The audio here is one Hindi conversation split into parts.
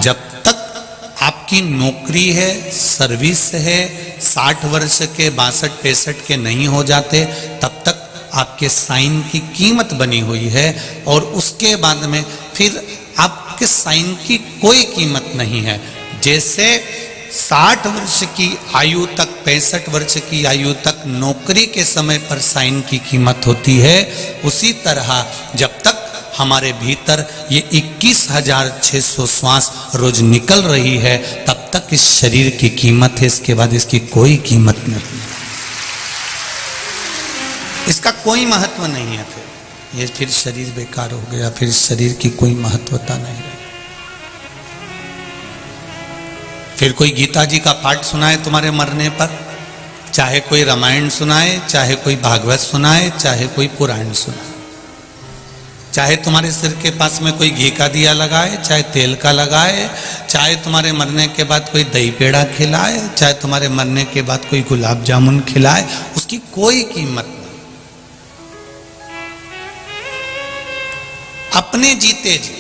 जब तक आपकी नौकरी है, सर्विस है, 60 वर्ष के 62-63 के नहीं हो जाते तब तक आपके साइन की कीमत बनी हुई है, और उसके बाद में फिर आपके साइन की कोई कीमत नहीं है। जैसे 60 वर्ष की आयु तक, 65 वर्ष की आयु तक नौकरी के समय पर साइन की कीमत होती है, उसी तरह जब तक हमारे भीतर ये 21,600 श्वास रोज निकल रही है तब तक इस शरीर की कीमत है, इसके बाद इसकी कोई कीमत नहीं, इसका कोई महत्व नहीं है। फिर शरीर बेकार हो गया, फिर शरीर की कोई महत्वता नहीं रही। फिर कोई गीता जी का पाठ सुनाए तुम्हारे मरने पर, चाहे कोई रामायण सुनाए, चाहे कोई भागवत सुनाए, चाहे कोई पुराण सुनाए, चाहे तुम्हारे सिर के पास में कोई घी का दिया लगाए, चाहे तेल का लगाए, चाहे तुम्हारे मरने के बाद कोई दही पेड़ा खिलाए, चाहे तुम्हारे मरने के बाद कोई गुलाब जामुन खिलाए, उसकी कोई कीमत नहीं। अपने जीते जी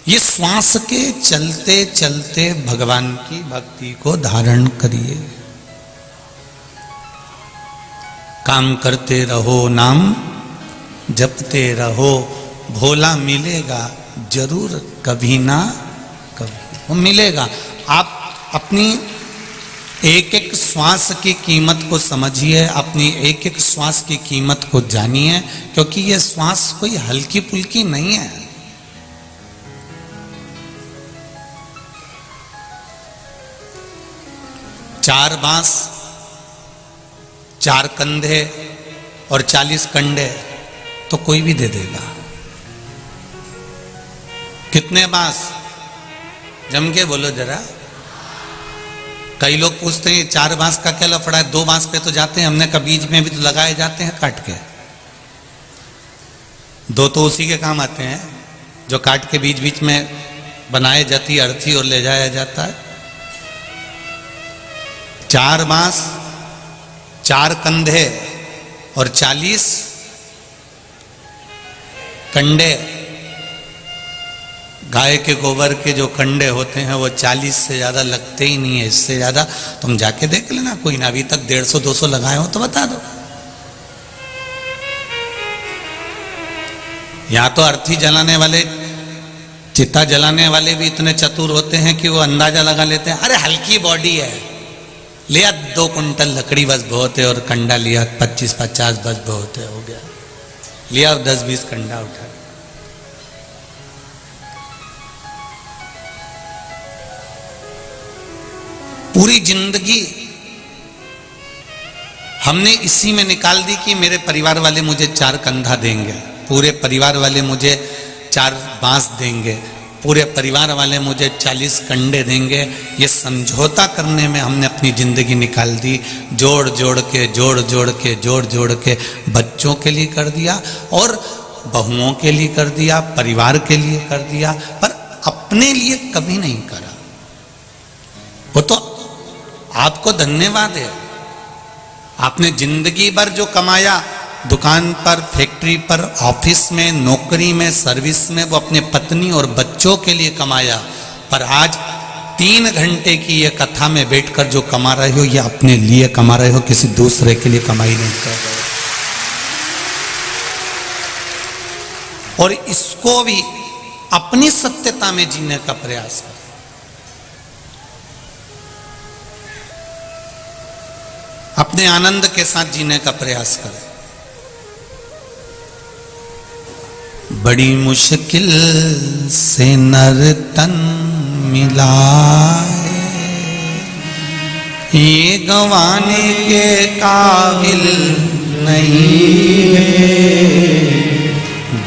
ये श्वास के चलते चलते भगवान की भक्ति को धारण करिए। काम करते रहो, नाम जपते रहो, भोला मिलेगा जरूर, कभी ना कभी वो मिलेगा। आप अपनी एक एक श्वास की कीमत को समझिए, अपनी एक एक श्वास की कीमत को जानिए, क्योंकि ये श्वास कोई हल्की फुल्की नहीं है। चार बांस, 4 कंधे और 40 कंडे तो कोई भी दे देगा। कितने बांस? जम के बोलो जरा। कई लोग पूछते हैं 4 बांस का क्या लफड़ा है, 2 बांस पे तो जाते हैं। हमने कभी बीज में भी तो लगाए जाते हैं काट के। 2 तो उसी के काम आते हैं जो काट के बीच बीच में बनाए जाती है अर्थी और ले जाया जाता है। 4 बांस, 4 कंधे और 40 कंडे। गाय के गोबर के जो कंडे होते हैं वो 40 से ज्यादा लगते ही नहीं है। इससे ज्यादा तुम जाके देख लेना, कोई ना अभी तक 150-200 लगाए हो तो बता दो। यहां तो अर्थी जलाने वाले, चिता जलाने वाले भी इतने चतुर होते हैं कि वो अंदाजा लगा लेते हैं, अरे हल्की बॉडी है, लिया 2 कुंटल लकड़ी बस बहुत है, और कंडा लिया 25-50 बस बहुत है, हो गया। लिया 10-20 कंडा उठा। पूरी जिंदगी हमने इसी में निकाल दी कि मेरे परिवार वाले मुझे 4 कंधा देंगे, पूरे परिवार वाले मुझे 4 बांस देंगे, पूरे परिवार वाले मुझे 40 कंडे देंगे। ये समझौता करने में हमने अपनी जिंदगी निकाल दी। जोड़ जोड़ के बच्चों के लिए कर दिया और बहुओं के लिए कर दिया, परिवार के लिए कर दिया, पर अपने लिए कभी नहीं करा। वो तो आपको धन्यवाद है, आपने जिंदगी भर जो कमाया, दुकान पर, फैक्ट्री पर, ऑफिस में, नौकरी में, सर्विस में, वो अपने पत्नी और बच्चों के लिए कमाया। पर आज 3 घंटे की ये कथा में बैठकर जो कमा रहे हो, ये अपने लिए कमा रहे हो, किसी दूसरे के लिए कमाई नहीं कर रहे हो। और इसको भी अपनी सत्यता में जीने का प्रयास करो। अपने आनंद के साथ जीने का प्रयास करें। बड़ी मुश्किल से नर तन मिला ये गंवाने के काबिल नहीं है।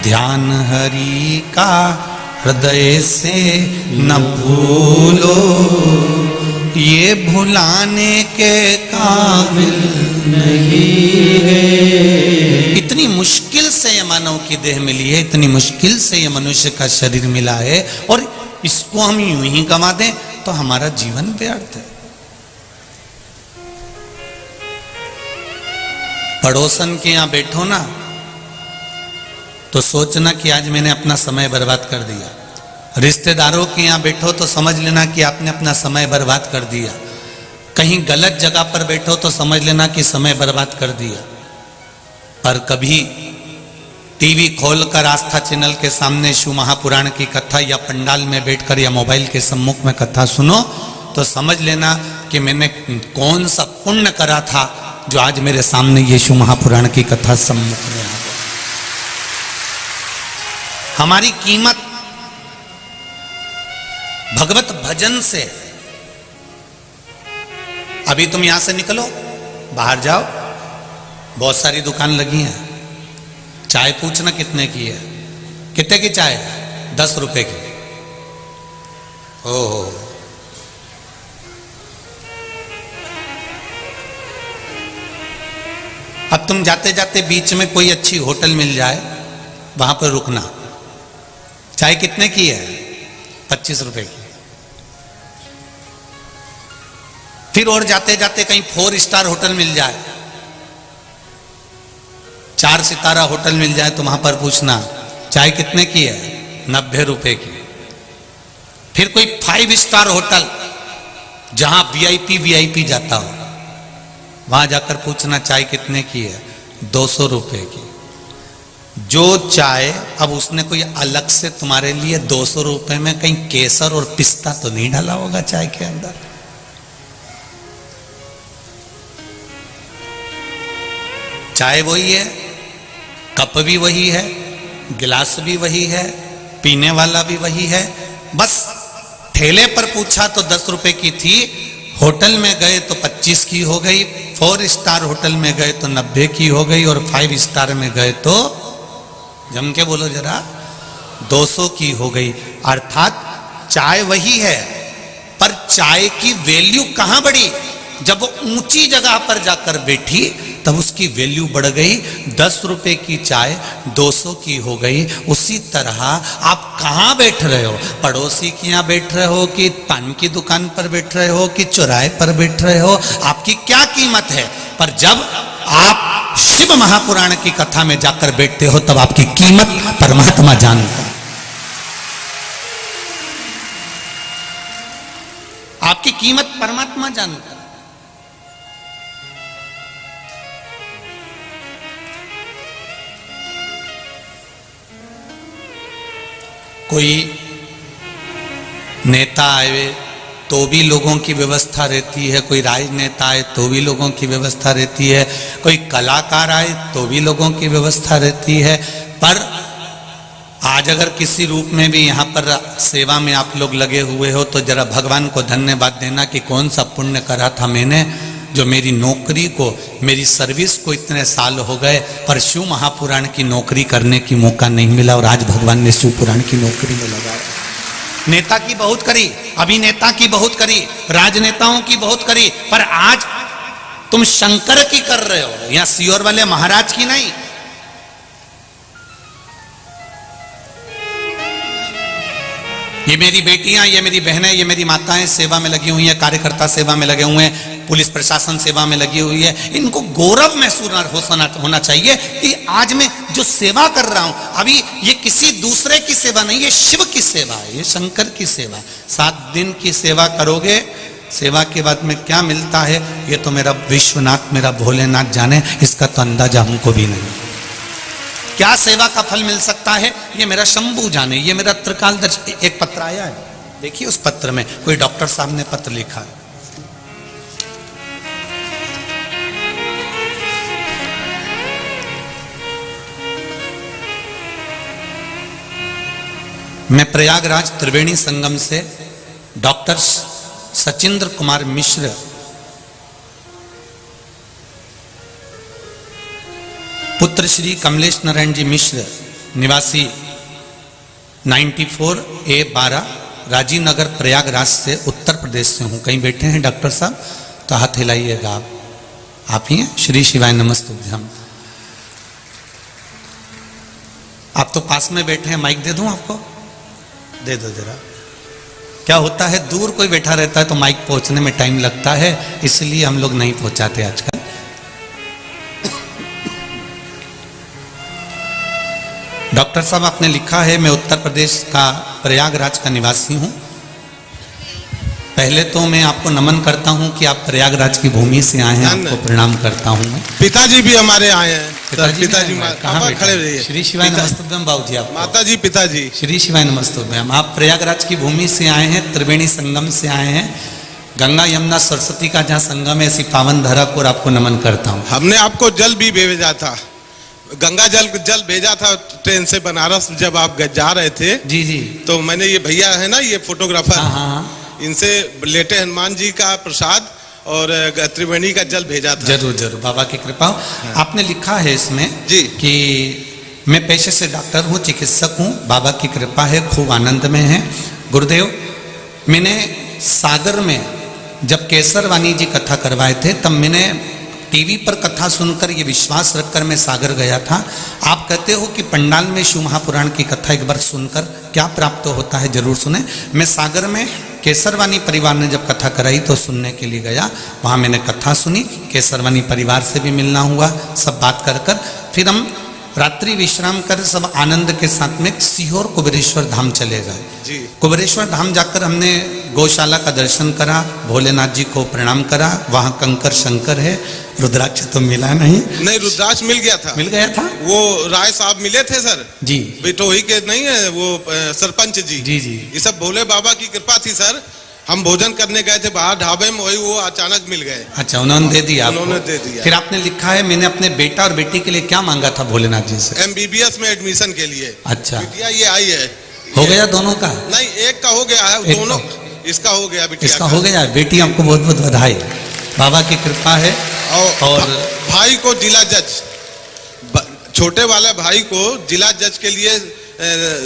ध्यान हरि का हृदय से न भूलो ये भुलाने के काबिल नहीं है। इतनी मुश्किल से ये मानव की देह मिली है, इतनी मुश्किल से ये मनुष्य का शरीर मिला है, और इसको हम यूं ही गंवा दें तो हमारा जीवन व्यर्थ है। पड़ोसन के यहां बैठो ना तो सोचना कि आज मैंने अपना समय बर्बाद कर दिया। रिश्तेदारों के यहाँ बैठो तो समझ लेना कि आपने अपना समय बर्बाद कर दिया। कहीं गलत जगह पर बैठो तो समझ लेना कि समय बर्बाद कर दिया। पर कभी टीवी खोलकर आस्था चैनल के सामने शिव महापुराण की कथा या पंडाल में बैठकर या मोबाइल के सम्मुख में कथा सुनो तो समझ लेना कि मैंने कौन सा पुण्य करा था जो आज मेरे सामने ये शिव महापुराण की कथा सम्मुख में आ गई। हमारी कीमत भगवत भजन से। अभी तुम यहां से निकलो, बाहर जाओ, बहुत सारी दुकान लगी हैं। चाय पूछना कितने की है, कितने की चाय? 10 रुपए की। ओहो, अब तुम जाते जाते बीच में कोई अच्छी होटल मिल जाए, वहां पर रुकना। चाय कितने की है? 25 रुपए की। फिर और जाते जाते कहीं 4 स्टार होटल मिल जाए, 4 सितारा होटल मिल जाए तो वहां पर पूछना चाय कितने की है? 90 रुपए की। फिर कोई 5 स्टार होटल जहां वीआईपी जाता हो, वहां जाकर पूछना चाय कितने की है? 200 रुपए की। जो चाय, अब उसने कोई अलग से तुम्हारे लिए 200 रुपए में कहीं केसर और पिस्ता तो नहीं डाला होगा चाय के अंदर। चाय वही है, कप भी वही है, गिलास भी वही है, पीने वाला भी वही है। बस ठेले पर पूछा तो 10 रुपए की थी, होटल में गए तो 25 की हो गई, 4 स्टार होटल में गए तो 90 की हो गई, और 5 स्टार में गए तो जम के बोलो जरा 200 की हो गई। अर्थात चाय वही है, पर चाय की वैल्यू कहां बढ़ी? जब वो ऊंची जगह पर जाकर बैठी तब उसकी वैल्यू बढ़ गई। 10 रुपए की चाय 200 की हो गई। उसी तरह आप कहां बैठ रहे हो? पड़ोसी के यहां बैठ रहे हो कि पान की दुकान पर बैठ रहे हो कि चौराहे पर बैठ रहे हो, आपकी क्या कीमत है? पर जब आप शिव महापुराण की कथा में जाकर बैठते हो तब आपकी कीमत परमात्मा जानता है। आपकी कीमत परमात्मा जानता है। कोई नेता आए तो भी लोगों की व्यवस्था रहती है, कोई राजनेता आए तो भी लोगों की व्यवस्था रहती है, कोई कलाकार आए तो भी लोगों की व्यवस्था रहती है। पर आज अगर किसी रूप में भी यहाँ पर सेवा में आप लोग लगे हुए हो तो जरा भगवान को धन्यवाद देना कि कौन सा पुण्य करा था मैंने, जो मेरी नौकरी को, मेरी सर्विस को इतने साल हो गए पर शिव महापुराण की नौकरी करने की मौका नहीं मिला, और आज भगवान ने शिव पुराण की नौकरी में लगाया। नेता की बहुत करी, अभिनेता की बहुत करी, राजनेताओं की बहुत करी, पर आज तुम शंकर की कर रहे हो, यहां सियोर वाले महाराज की नहीं। ये मेरी बेटियां, ये मेरी बहनें, ये मेरी माताएं सेवा में लगी हुई हैं, कार्यकर्ता सेवा में लगे हुए हैं, पुलिस प्रशासन सेवा में लगी हुई है। इनको गौरव महसूस होना चाहिए कि आज मैं जो सेवा कर रहा हूं, अभी ये किसी दूसरे की सेवा नहीं, ये शिव की सेवा है, ये शंकर की सेवा। 7 दिन की सेवा करोगे, सेवा के बाद में क्या मिलता है ये तो मेरा विश्वनाथ, मेरा भोलेनाथ जाने, इसका तो अंदाजा हमको भी नहीं। क्या सेवा का फल मिल सकता है ये मेरा शंभू जाने, ये मेरा त्रिकालदर्शी। एक पत्र आया है, देखिए उस पत्र में कोई डॉक्टर साहब ने पत्र लिखा है। मैं प्रयागराज त्रिवेणी संगम से डॉक्टर सचिंद्र कुमार मिश्र पुत्र श्री कमलेश नारायण जी मिश्र निवासी 94A12 राजीव नगर प्रयागराज से उत्तर प्रदेश से हूँ। कहीं बैठे हैं डॉक्टर साहब तो हाथ हिलाइएगा। आप ही हैं? श्री शिवाय नमस्तुभ्यम। आप तो पास में बैठे हैं, माइक दे दूं आपको? दे दो जरा। क्या होता है, दूर कोई बैठा रहता है तो माइक पहुंचने में टाइम लगता है, इसलिए हम लोग नहीं पहुंचाते आजकल। डॉक्टर साहब आपने लिखा है, मैं उत्तर प्रदेश का प्रयागराज का निवासी हूँ। पहले तो मैं आपको नमन करता हूँ कि आप प्रयागराज की भूमि से आए हैं, आपको प्रणाम करता हूँ मैं। पिताजी भी हमारे आए हैं। पिताजी कहाँ खड़े रहिए। श्री शिवाय नमस्तुभ्यम बाबूजी। आप माताजी पिताजी श्री शिवाय नमस्तुभ्यम। आप प्रयागराज की भूमि से आए हैं, त्रिवेणी संगम से आए हैं, गंगा यमुना सरस्वती का जहाँ संगम है, ऐसी पावन धरा को आपको नमन करता हूँ। हमने आपको जल भी भेजा था, गंगा जल भेजा था ट्रेन से बनारस, जब आप जा रहे थे। जी जी। तो मैंने ये भैया है ना, ये फोटोग्राफर, हाँ, इनसे लेटे हनुमान जी का प्रसाद और त्रिवेणी का जल भेजा था। जरूर जरूर, बाबा की कृपा। हाँ। आपने लिखा है इसमें जी कि मैं पेशे से डॉक्टर हूँ, चिकित्सक हूँ, बाबा की कृपा है, खूब आनंद में है। गुरुदेव, मैंने सागर में जब केसरवानी जी कथा करवाए थे, तब मैंने टीवी पर कथा सुनकर ये विश्वास रखकर मैं सागर गया था। आप कहते हो कि पंडाल में शिव महापुराण की कथा एक बार सुनकर क्या प्राप्त होता है, जरूर सुने। मैं सागर में केसरवानी परिवार ने जब कथा कराई तो सुनने के लिए गया, वहाँ मैंने कथा सुनी, केसरवानी परिवार से भी मिलना हुआ, सब बात कर फिर हम रात्रि विश्राम कर सब आनंद के साथ में सीहोर कुबेरेश्वर धाम चले गए। जी। कुबेरेश्वर धाम जाकर हमने गौशाला का दर्शन करा, भोलेनाथ जी को प्रणाम करा। वहाँ कंकर शंकर है, रुद्राक्ष तो मिला नहीं। रुद्राक्ष मिल गया था। मिल गया था। वो राय साहब मिले थे सर जी, बिटोही के, नहीं है वो सरपंच जी। जी जी। ये सब भोले बाबा की कृपा थी सर। हम भोजन करने गए थे बाहर ढाबे में, वही वो अचानक मिल गए। अच्छा, उन्होंने दे दिया आपको? उन्होंने दे दिया। फिर आपने लिखा है, मैंने अपने बेटा और बेटी के लिए क्या मांगा था भोलेनाथ जी से? MBBS में एडमिशन के लिए। अच्छा, बिटिया ये आई है। हो गया दोनों का? नहीं, एक का हो गया है, दोनों इसका हो गया, बिटिया इसका हो गया। बेटी आपको बहुत बहुत बधाई, बाबा की कृपा है। और भाई को जिला जज, छोटे वाले भाई को जिला जज के लिए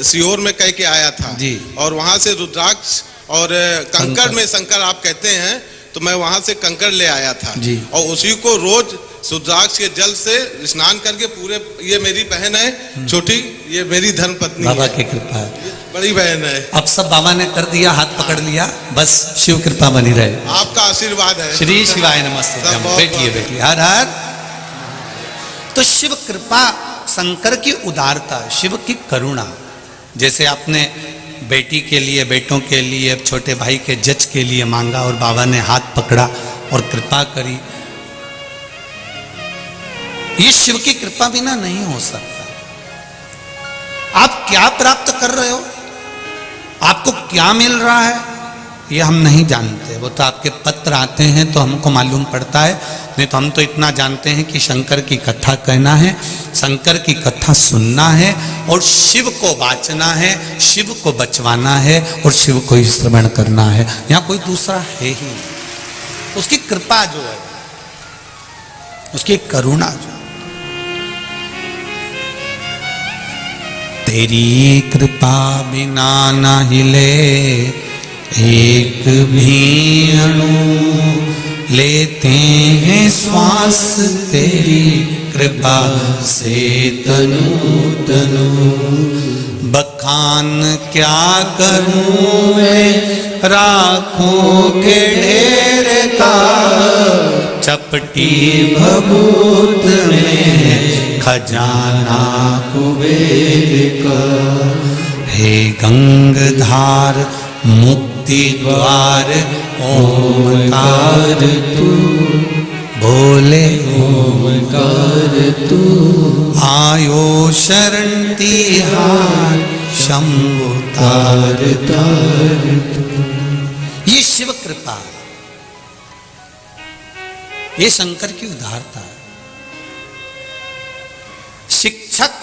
सीहोर में कह के आया था जी। और वहां से रुद्राक्ष और कंकड़ में शंकर आप कहते हैं, तो मैं वहां से कंकड़ ले आया था जी। और उसी को रोज रुद्राक्ष के जल से स्नान करके पूरे, ये मेरी बहन है छोटी, ये मेरी धर्म पत्नी, बाबा की कृपा है, बड़ी बहन है। अब सब बाबा ने कर दिया, हाथ पकड़ लिया, बस शिव कृपा बनी रहे। आपका आशीर्वाद है। श्री शिवाय नमस्ते। बैठिए बैठिए, हर हर। तो शिव कृपा, शंकर की उदारता, शिव की करुणा। जैसे आपने बेटी के लिए, बेटों के लिए, छोटे भाई के जज के लिए मांगा और बाबा ने हाथ पकड़ा और कृपा करी। ये शिव की कृपा बिना नहीं हो सकता। आप क्या प्राप्त कर रहे हो, आपको क्या मिल रहा है, ये हम नहीं जानते। वो तो आपके पत्र आते हैं तो हमको मालूम पड़ता है, नहीं तो हम तो इतना जानते हैं कि शंकर की कथा कहना है, शंकर की कथा सुनना है और शिव को बाचना है, शिव को बचवाना है और शिव को ही श्रवण करना है। यहाँ कोई दूसरा है ही नहीं। उसकी कृपा जो है, उसकी करुणा जो है, तेरी कृपा बिना ना हिले एक भी अणु, लेते हैं श्वास तेरी कृपा से तनु तनु। बखान क्या करूं मैं राखों के ढेर का, चपटी भभूत में खजाना कुबेर का। हे गंगधार मुक्ति द्वार ओमकार तू, भोले ओमकार तू। आयो शरण तिहार शंभु तार तार तू। ये शिव कृपा, ये शंकर की उदारता है। शिक्षक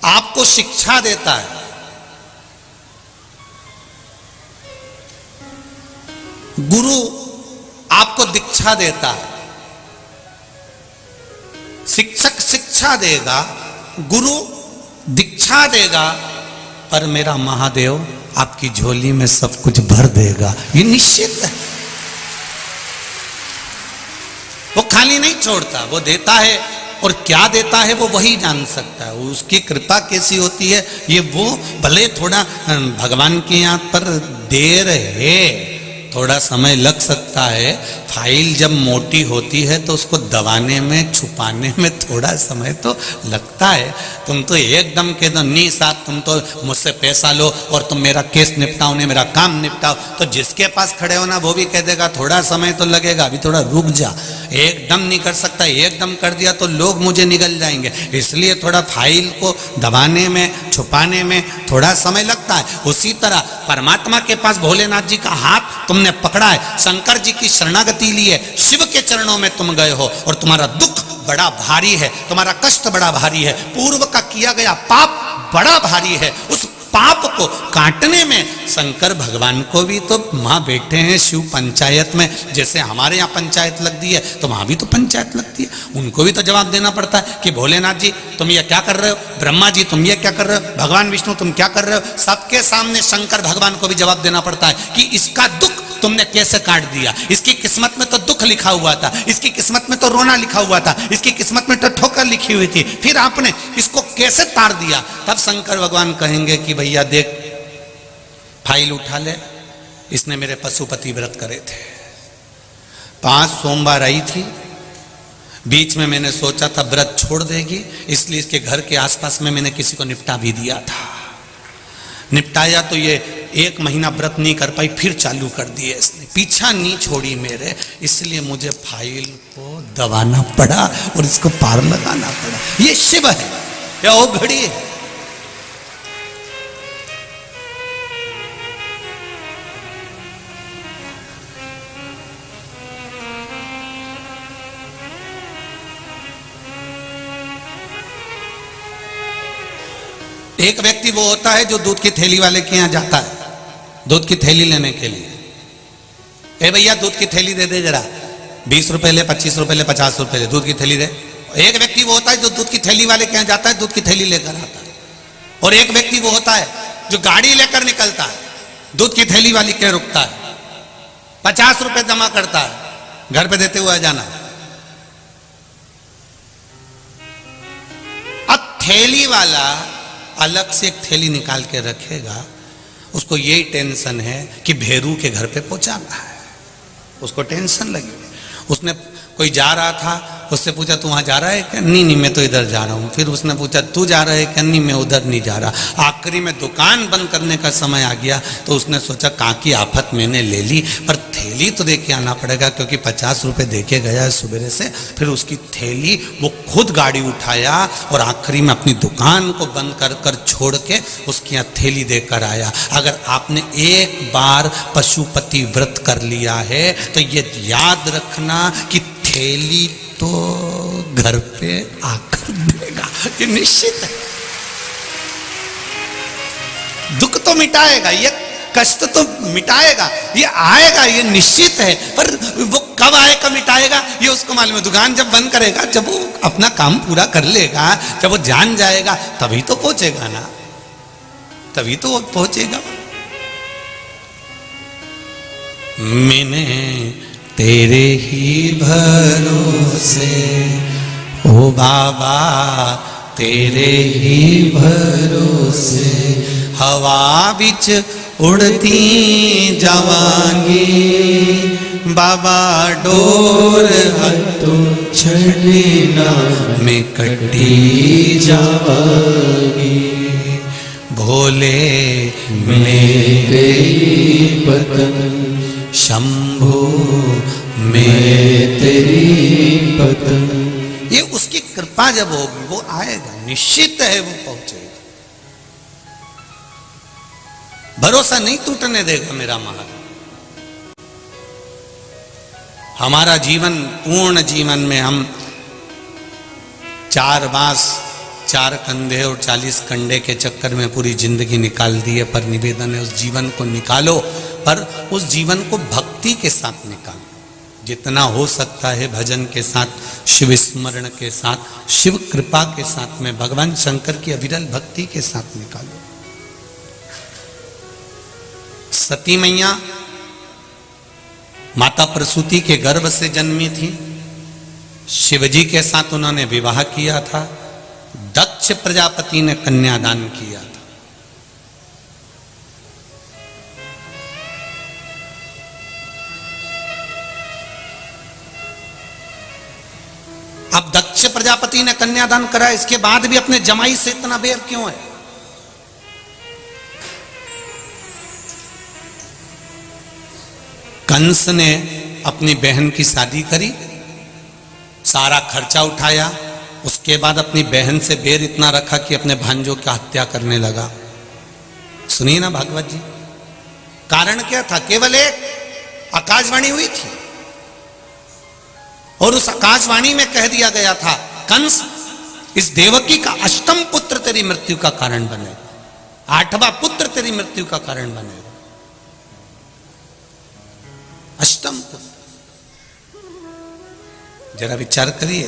आपको शिक्षा देता है, गुरु आपको दीक्षा देता है। शिक्षक शिक्षा देगा, गुरु दीक्षा देगा, पर मेरा महादेव आपकी झोली में सब कुछ भर देगा, ये निश्चित है। वो खाली नहीं छोड़ता, वो देता है और क्या देता है वो वही जान सकता है। उसकी कृपा कैसी होती है, ये वो भले थोड़ा भगवान के यहाँ पर देर है, थोड़ा समय लग सकता है। फाइल जब मोटी होती है तो उसको दबाने में, छुपाने में थोड़ा समय तो लगता है। तुम तो एकदम के दो नहीं साहब, तुम तो मुझसे पैसा लो और तुम मेरा केस निपटाओ, ने मेरा काम निपटाओ, तो जिसके पास खड़े हो ना वो भी कह देगा थोड़ा समय तो लगेगा, अभी थोड़ा रुक जा। एकदम नहीं कर सकता, एकदम कर दिया तो लोग मुझे निगल जाएंगे, इसलिए थोड़ा फाइल को दबाने में, छुपाने में थोड़ा समय लगता है। उसी तरह परमात्मा के पास भोलेनाथ जी का हाथ तुमने पकड़ा है, शंकर जी की शरणागति ली है, शिव के चरणों में तुम गए हो और तुम्हारा दुख बड़ा भारी है, तुम्हारा कष्ट बड़ा भारी है, पूर्व का किया गया पाप बड़ा भारी है। उस पाप को काटने में शंकर भगवान को भी तो वहां बैठे हैं शिव पंचायत में, जैसे हमारे यहाँ पंचायत लगती है तो वहां भी तो पंचायत लगती है, उनको भी तो जवाब देना पड़ता है कि भोलेनाथ जी तुम ये क्या कर रहे हो, ब्रह्मा जी तुम ये क्या कर रहे हो, भगवान विष्णु तुम क्या कर रहे हो। सबके सामने शंकर भगवान को भी जवाब देना पड़ता है कि इसका दुख तुमने कैसे काट दिया, इसकी किस्मत में तो दुख लिखा हुआ था, इसकी किस्मत में तो रोना लिखा हुआ था, इसकी किस्मत में तो ठोकर लिखी हुई थी, फिर आपने इसको कैसे तार दिया। तब शंकर भगवान कहेंगे कि भैया देख, फाइल उठा ले, इसने मेरे पशुपति व्रत करे थे, 5 सोमवार आई थी, बीच में मैंने सोचा था व्रत छोड़ देगी, इसलिए इसके घर के आसपास में मैंने किसी को निपटा भी दिया था, निपटाया तो ये 1 महीना व्रत नहीं कर पाई, फिर चालू कर दिए इसने, पीछा नहीं छोड़ी मेरे, इसलिए मुझे फाइल को दबाना पड़ा और इसको पार लगाना पड़ा। ये शिव है या ओघड़ी है। एक व्यक्ति वो होता है जो दूध की थैली वाले के यहाँ जाता है दूध की थैली लेने के लिए, ए भैया दूध की थैली दे दे जरा, 20 रुपए ले, 25 रुपए ले, 50 रुपए ले, दूध की थैली दे। एक व्यक्ति वो होता है जो दूध की थैली वाले के यहाँ जाता है, दूध की थैली लेकर आता है। और एक व्यक्ति वो होता है जो गाड़ी लेकर निकलता है, दूध की थैली वाली के रुकता है, 50 रुपए जमा करता है, घर पे देते हुए जाना। अब थैली वाला अलग से एक थैली निकाल के रखेगा, उसको यही टेंशन है कि भेरू के घर पे पहुंचाना है, उसको टेंशन लगी। उसने कोई जा रहा था, उससे पूछा तू वहां जा रहा है क्या, नहीं मैं तो इधर जा रहा हूं। फिर उसने पूछा तू जा रहा है क्या, नहीं मैं उधर नहीं जा रहा। आखिरी में दुकान बंद करने का समय आ गया तो उसने सोचा कहाँ की आफत मैंने ले ली, पर थैली तो दे के आना पड़ेगा क्योंकि 50 रुपए दे के गया है सुबह से। फिर उसकी थैली वो खुद गाड़ी उठाया और आखिरी में अपनी दुकान को बंद कर कर छोड़ के उसकी यहाँ थैली देकर आया। अगर आपने एक बार पशुपति व्रत कर लिया है तो ये याद रखना कि थैली तो घर पे आकर देगा, ये निश्चित है। दुख तो मिटाएगा, ये कष्ट तो मिटाएगा, ये आएगा, ये निश्चित है। पर वो कब आएगा मिटाएगा ये उसको मालूम है। दुकान जब बंद करेगा, जब वो अपना काम पूरा कर लेगा, जब वो जान जाएगा तभी तो पहुंचेगा ना, तभी तो वो पहुंचेगा। मैंने तेरे ही भरोसे ओ बाबा, तेरे ही भरोसे हवा बिच उड़ती जावांगी, बाबा डोर हथों छड़ना मैं कटी जावांगी। भोले मेरे पतन शंभो मैं तेरी पतन। ये उसकी कृपा जब होगी वो आएगा, निश्चित है वो पहुंचेगा। भरोसा नहीं टूटने देगा मेरा महाराज। हमारा जीवन, पूर्ण जीवन में हम 4 बांस 4 कंधे और 40 कंडे के चक्कर में पूरी जिंदगी निकाल दी है। पर निवेदन है उस जीवन को निकालो, पर उस जीवन को भक्ति के साथ निकालो। जितना हो सकता है भजन के साथ, शिव स्मरण के साथ, शिव कृपा के साथ में, भगवान शंकर की अविरल भक्ति के साथ निकालो। सती मैया माता प्रसूति के गर्भ से जन्मी थी, शिवजी के साथ उन्होंने विवाह किया था, दक्ष प्रजापति ने कन्यादान किया था। अब दक्ष प्रजापति ने कन्यादान करा, इसके बाद भी अपने जमाई से इतना बैर क्यों है? कंस ने अपनी बहन की शादी करी, सारा खर्चा उठाया, उसके बाद अपनी बहन से बैर इतना रखा कि अपने भांजों की हत्या करने लगा। सुनिए ना भागवत जी, कारण क्या था? केवल एक आकाशवाणी हुई थी और उस आकाशवाणी में कह दिया गया था, कंस इस देवकी का अष्टम पुत्र तेरी मृत्यु का कारण बनेगा, आठवां पुत्र तेरी मृत्यु का कारण बनेगा। अष्टम पुत्र, जरा विचार करिए,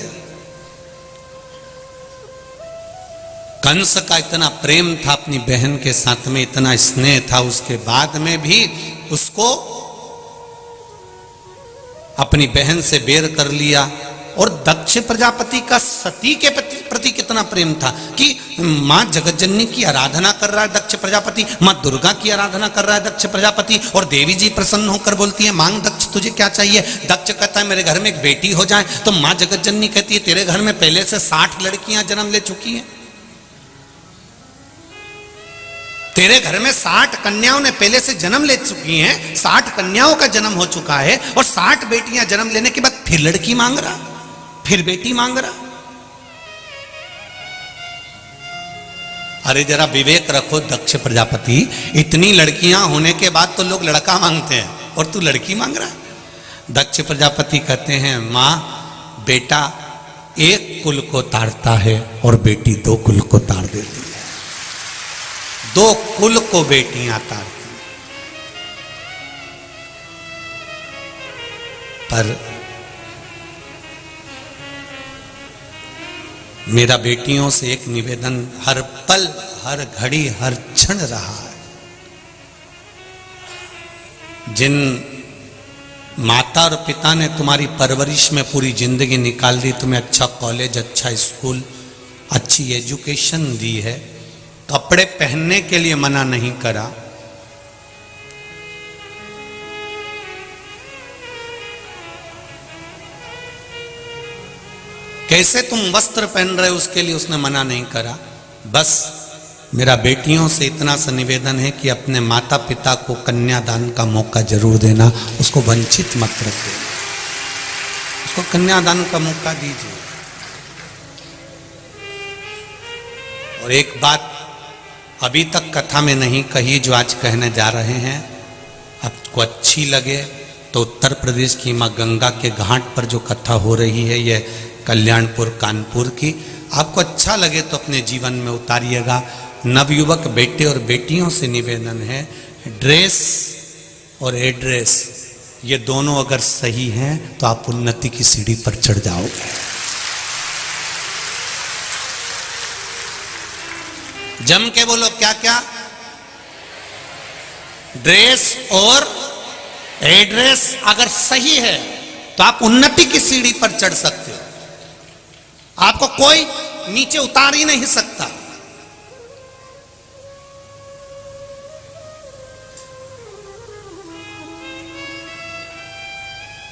कंस का इतना प्रेम था अपनी बहन के साथ में, इतना स्नेह था, उसके बाद में भी उसको अपनी बहन से बैर कर लिया। और दक्ष प्रजापति का सती के प्रति कितना प्रेम था कि मां जगतजननी की आराधना कर रहा है दक्ष प्रजापति, मां दुर्गा की आराधना कर रहा है दक्ष प्रजापति, और देवी जी प्रसन्न होकर बोलती है, मांग दक्ष तुझे क्या चाहिए? दक्ष कहता है मेरे घर में एक बेटी हो जाए। तो मां जगतजननी कहती है तेरे घर में पहले से 60 लड़कियां जन्म ले चुकी हैं, तेरे घर में 60 कन्याओं ने पहले से जन्म ले चुकी हैं, 60 कन्याओं का जन्म हो चुका है, और 60 बेटियां जन्म लेने के बाद फिर लड़की मांग रहा, फिर बेटी मांग रहा। अरे जरा विवेक रखो दक्ष प्रजापति, इतनी लड़कियां होने के बाद तो लोग लड़का मांगते हैं और तू लड़की मांग रहा है। दक्ष प्रजापति कहते हैं, मां बेटा एक कुल को ताड़ता है और बेटी 2 कुल को ताड़ देती है, 2 कुल को बेटियां ताड़ती। पर मेरा बेटियों से एक निवेदन हर पल, हर घड़ी, हर क्षण रहा है, जिन माता और पिता ने तुम्हारी परवरिश में पूरी जिंदगी निकाल दी, तुम्हें अच्छा कॉलेज, अच्छा स्कूल, अच्छी एजुकेशन दी है, कपड़े पहनने के लिए मना नहीं करा, कैसे तुम वस्त्र पहन रहे हो उसके लिए उसने मना नहीं करा। बस मेरा बेटियों से इतना सा निवेदन है कि अपने माता पिता को कन्यादान का मौका जरूर देना, उसको वंचित मत रख देना, उसको कन्यादान का मौका दीजिए। और एक बात अभी तक कथा में नहीं कही जो आज कहने जा रहे हैं, आपको अच्छी लगे तो उत्तर प्रदेश की मां गंगा के घाट पर जो कथा हो रही है, यह कल्याणपुर कानपुर की, आपको अच्छा लगे तो अपने जीवन में उतारिएगा। नवयुवक बेटे और बेटियों से निवेदन है, ड्रेस और एड्रेस ये दोनों अगर सही हैं तो आप उन्नति की सीढ़ी पर चढ़ जाओगे। जम के बोलो, क्या क्या? ड्रेस और एड्रेस अगर सही है तो आप उन्नति की सीढ़ी पर चढ़ सकते हो, आपको कोई नीचे उतार ही नहीं सकता।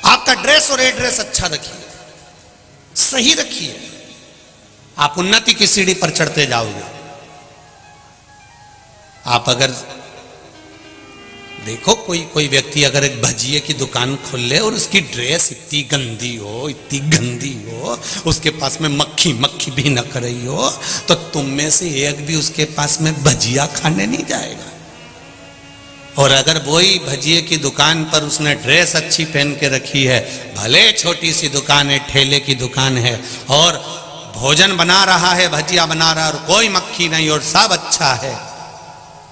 आपका ड्रेस और एड्रेस अच्छा रखिए, सही रखिए, आप उन्नति की सीढ़ी पर चढ़ते जाओगे। आप अगर देखो कोई व्यक्ति अगर एक भजिए की दुकान खोल ले और उसकी ड्रेस इतनी गंदी हो, इतनी गंदी हो, उसके पास में मक्खी भी न कर रही हो, तो तुम में से एक भी उसके पास में भजिया खाने नहीं जाएगा। और अगर वही भजिए की दुकान पर उसने ड्रेस अच्छी पहन के रखी है, भले छोटी सी दुकान है, ठेले की दुकान है, और भोजन बना रहा है, भजिया बना रहा है, और कोई मक्खी नहीं और सब अच्छा है,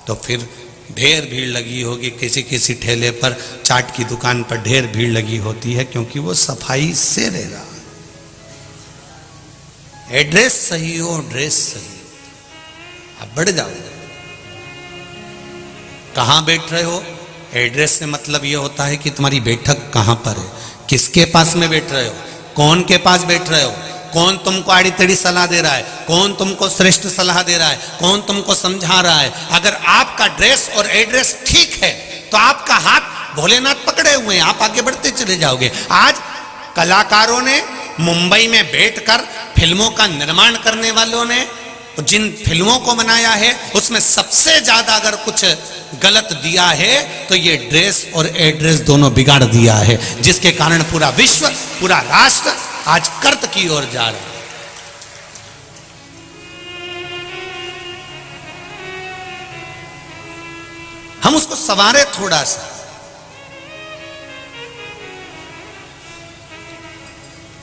तो फिर ढेर भीड़ लगी होगी। किसी किसी ठेले पर, चाट की दुकान पर ढेर भीड़ लगी होती है, क्योंकि वो सफाई से रह रहा है। एड्रेस सही हो, ड्रेस सही, आप बढ़ जाओगे। कहां बैठ रहे हो, एड्रेस से मतलब ये होता है कि तुम्हारी बैठक कहां पर है, किसके पास में बैठ रहे हो, कौन के पास बैठ रहे हो, कौन तुमको आड़ी टेढ़ी सलाह दे रहा है, कौन तुमको श्रेष्ठ सलाह दे रहा है, कौन तुमको समझा रहा है। अगर आपका ड्रेस और एड्रेस ठीक है तो आपका हाथ भोलेनाथ पकड़े हुए हैं, आप आगे बढ़ते चले जाओगे। आज कलाकारों ने मुंबई में बैठकर फिल्मों का निर्माण करने वालों ने जिन फिल्मों को बनाया है उसमें सबसे ज्यादा अगर कुछ गलत दिया है तो ये ड्रेस और एड्रेस दोनों बिगाड़ दिया है, जिसके कारण पूरा विश्व, पूरा राष्ट्र आज कर्त की ओर जा रहा है। हम उसको संवारे थोड़ा सा।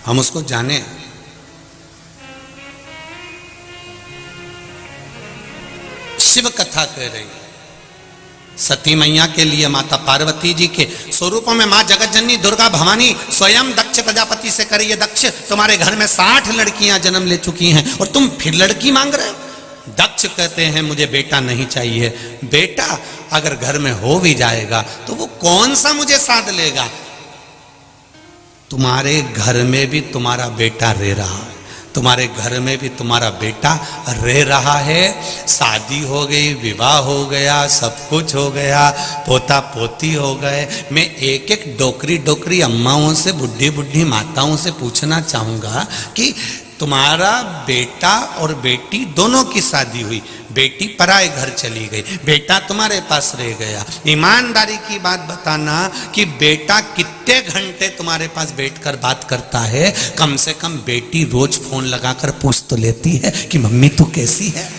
हम उसको जाने। शिव कथा कह रही है सती मैया के लिए, माता पार्वती जी के स्वरूपों में मां जगत जननी दुर्गा भवानी स्वयं दक्ष प्रजापति से करी है, दक्ष तुम्हारे घर में 60 लड़कियां जन्म ले चुकी हैं और तुम फिर लड़की मांग रहे हो। दक्ष कहते हैं मुझे बेटा नहीं चाहिए। बेटा अगर घर में हो भी जाएगा तो वो कौन सा मुझे साध लेगा। तुम्हारे घर में भी तुम्हारा बेटा रह रहा है, तुम्हारे घर में भी तुम्हारा बेटा रह रहा है। शादी हो गई, विवाह हो गया, सब कुछ हो गया, पोता पोती हो गए। मैं एक एक डोकरी डोकरी अम्माओं से, बुढ़ी बुढ़ी माताओं से पूछना चाहूंगा कि तुम्हारा बेटा और बेटी दोनों की शादी हुई, बेटी पराए घर चली गई, बेटा तुम्हारे पास रह गया। ईमानदारी की बात बताना कि बेटा कितने घंटे तुम्हारे पास बैठकर बात करता है। कम से कम बेटी रोज फोन लगाकर पूछ तो लेती है कि मम्मी तू कैसी है।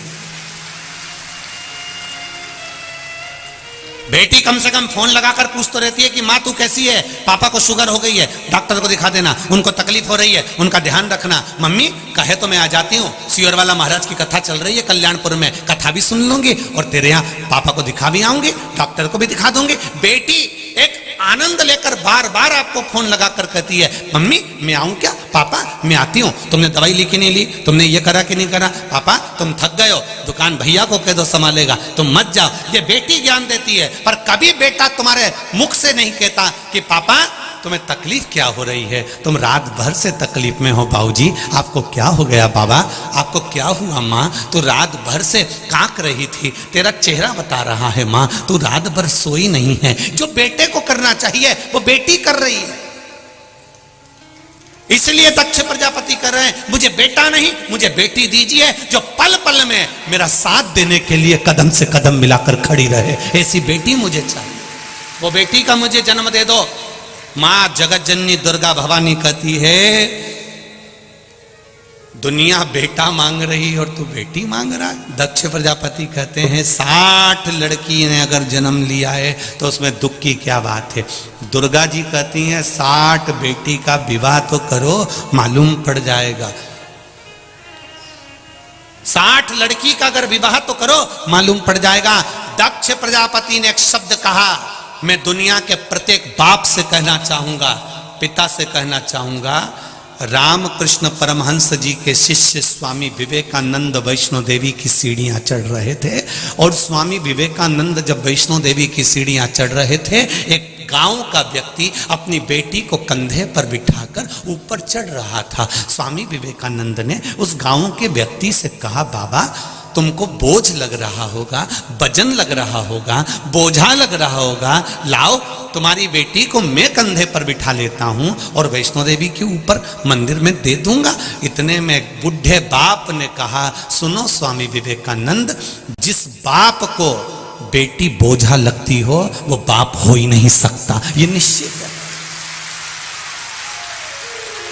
बेटी कम से कम फोन लगाकर पूछ तो रहती है कि माँ तू कैसी है, पापा को शुगर हो गई है, डॉक्टर को दिखा देना, उनको तकलीफ हो रही है, उनका ध्यान रखना। मम्मी कहे तो मैं आ जाती हूँ, सियोर वाला महाराज की कथा चल रही है कल्याणपुर में, कथा भी सुन लूंगी और तेरे यहाँ पापा को दिखा भी आऊंगी, डॉक्टर को भी दिखा दूंगी। बेटी एक आनंद लेकर बार बार आपको फोन लगाकर कहती है मम्मी मैं आऊं क्या, पापा मैं आती हूं, तुमने दवाई ली कि नहीं ली, तुमने ये करा कि नहीं करा, पापा तुम थक गए हो, दुकान भैया को कह दो संभालेगा, तुम मत जाओ। ये बेटी ज्ञान देती है, पर कभी बेटा तुम्हारे मुख से नहीं कहता कि पापा तुम्हें तकलीफ क्या हो रही है, तुम रात भर से तकलीफ में हो। बाबूजी आपको क्या हो गया, बाबा आपको क्या हुआ, माँ तू रात भर से कांक रही थी, तेरा चेहरा बता रहा है, माँ तू रात भर सोई नहीं है। जो बेटे को करना चाहिए वो बेटी कर रही है। इसलिए दक्ष प्रजापति कर रहे हैं मुझे बेटा नहीं मुझे बेटी दीजिए, जो पल पल में मेरा साथ देने के लिए कदम से कदम मिलाकर खड़ी रहे। ऐसी बेटी मुझे चाहिए, वो बेटी का मुझे जन्म दे दो। मां जगत जननी दुर्गा भवानी कहती है दुनिया बेटा मांग रही और तू बेटी मांग रहा है। दक्ष प्रजापति कहते हैं 60 लड़की ने अगर जन्म लिया है तो उसमें दुख की क्या बात है। दुर्गा जी कहती हैं 60 बेटी का विवाह तो करो, मालूम पड़ जाएगा। 60 लड़की का अगर विवाह तो करो, मालूम पड़ जाएगा। दक्ष प्रजापति ने एक शब्द कहा, मैं दुनिया के प्रत्येक बाप से कहना चाहूंगा, पिता से कहना चाहूंगा। रामकृष्ण परमहंस जी के शिष्य स्वामी विवेकानंद वैष्णो देवी की सीढ़ियां चढ़ रहे थे, और स्वामी विवेकानंद जब वैष्णो देवी की सीढ़ियां चढ़ रहे थे, एक गांव का व्यक्ति अपनी बेटी को कंधे पर बिठाकर ऊपर चढ़ रहा था। स्वामी विवेकानंद ने उस गांव के व्यक्ति से कहा, बाबा तुमको बोझ लग रहा होगा, वजन लग रहा होगा, बोझा लग रहा होगा, लाओ तुम्हारी बेटी को मैं कंधे पर बिठा लेता हूं और वैष्णो देवी के ऊपर मंदिर में दे दूंगा। इतने में एक बुढ़े बाप ने कहा, सुनो स्वामी विवेकानंद, जिस बाप को बेटी बोझा लगती हो वो बाप हो ही नहीं सकता, ये निश्चित है।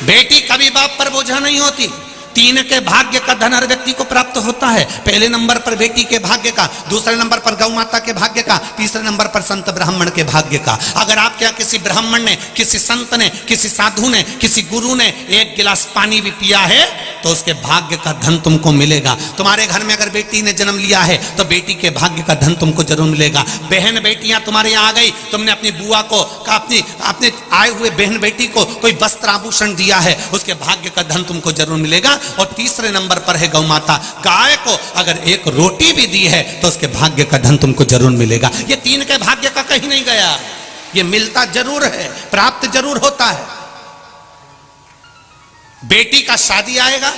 बेटी कभी बाप पर बोझा नहीं होती। 3 के भाग्य का धन हर व्यक्ति को प्राप्त होता है। पहले नंबर पर बेटी के भाग्य का, दूसरे नंबर पर गौ माता के भाग्य का, तीसरे नंबर पर संत ब्राह्मण के भाग्य का। अगर आपके यहाँ किसी ब्राह्मण ने, किसी संत ने, किसी साधु ने, किसी गुरु ने 1 गिलास पानी भी पिया है तो उसके भाग्य का धन तुमको मिलेगा। तुम्हारे घर में अगर बेटी ने जन्म लिया है तो बेटी के भाग्य का धन तुमको जरूर मिलेगा। बहन बेटियां तुम्हारे यहाँ आ गई, तुमने अपनी बुआ को, अपने आए हुए बहन बेटी को कोई वस्त्र आभूषण दिया है, उसके भाग्य का धन तुमको जरूर मिलेगा। और तीसरे नंबर पर है गौ माता, गाय को अगर 1 रोटी भी दी है तो उसके भाग्य का धन तुमको जरूर मिलेगा। ये 3 के भाग्य का कहीं नहीं गया, ये मिलता जरूर है, प्राप्त जरूर होता है। बेटी का शादी आएगा,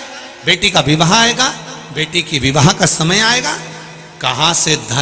बेटी का विवाह आएगा, बेटी की विवाह का समय आएगा, कहां से धन